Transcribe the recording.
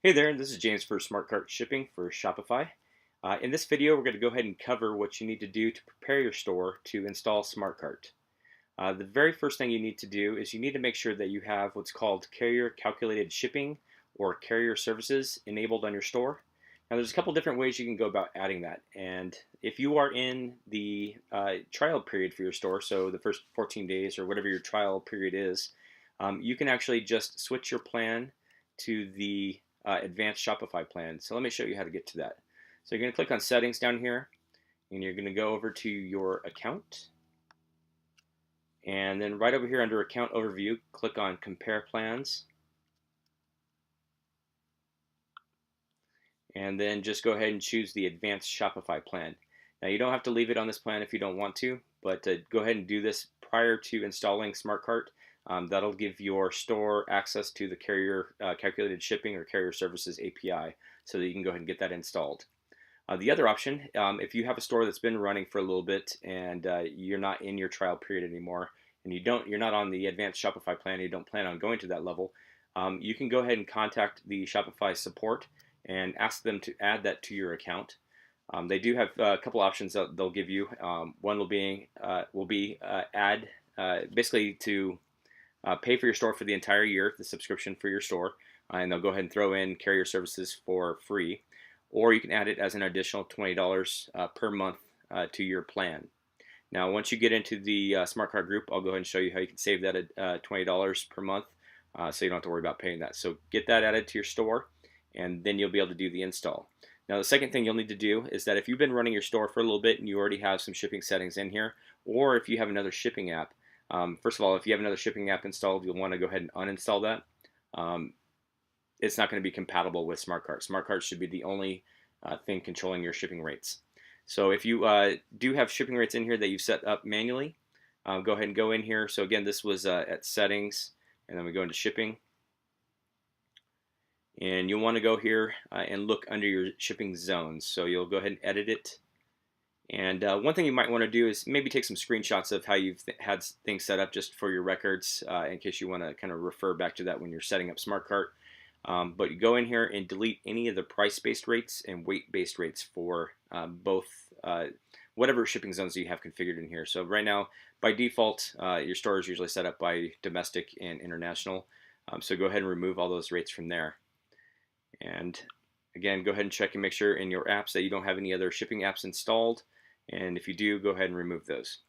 Hey there, this is James for SmartCart Shipping for Shopify. In this video, we're going to go ahead and cover what you need to do to prepare your store to install SmartCart. The very first thing you need to do is you need to make sure that you have what's called carrier calculated shipping or carrier services enabled on your store. Now, there's a couple different ways you can go about adding that. And if you are in the trial period for your store, so the first 14 days or whatever your trial period is, you can actually just switch your plan to the advanced Shopify plan. So let me show you how to get to that. So you're going to click on settings down here and you're going to go over to your account. And then right over here under account overview, click on compare plans. And then just go ahead and choose the advanced Shopify plan. Now you don't have to leave it on this plan if you don't want to, but go ahead and do this prior to installing SmartCart. That'll give your store access to the carrier calculated shipping or carrier services API so that you can go ahead and get that installed. The other option, if you have a store that's been running for a little bit and you're not in your trial period anymore, and you're not on the advanced Shopify plan, and you don't plan on going to that level, you can go ahead and contact the Shopify support and ask them to add that to your account. They do have a couple options that they'll give you. One will be add basically to pay for your store for the entire year, the subscription for your store, and they'll go ahead and throw in carrier services for free. Or you can add it as an additional $20 per month to your plan. Now, once you get into the SmartCart group, I'll go ahead and show you how you can save that at $20 per month so you don't have to worry about paying that. So get that added to your store, and then you'll be able to do the install. Now, the second thing you'll need to do is that if you've been running your store for a little bit and you already have some shipping settings in here, or if you have another shipping app, first of all, if you have another shipping app installed, you'll want to go ahead and uninstall that. It's not going to be compatible with SmartCart. SmartCart should be the only thing controlling your shipping rates. So if you do have shipping rates in here that you've set up manually, go ahead and go in here. So again, this was at settings, and then we go into shipping. And you'll want to go here and look under your shipping zones. So you'll go ahead and edit it. And one thing you might want to do is maybe take some screenshots of how you've had things set up just for your records in case you want to kind of refer back to that when you're setting up SmartCart. But you go in here and delete any of the price-based rates and weight-based rates for both whatever shipping zones you have configured in here. So right now, by default, your store is usually set up by domestic and international. So go ahead and remove all those rates from there. And again, go ahead and check and make sure in your apps that you don't have any other shipping apps installed. And if you do, go ahead and remove those.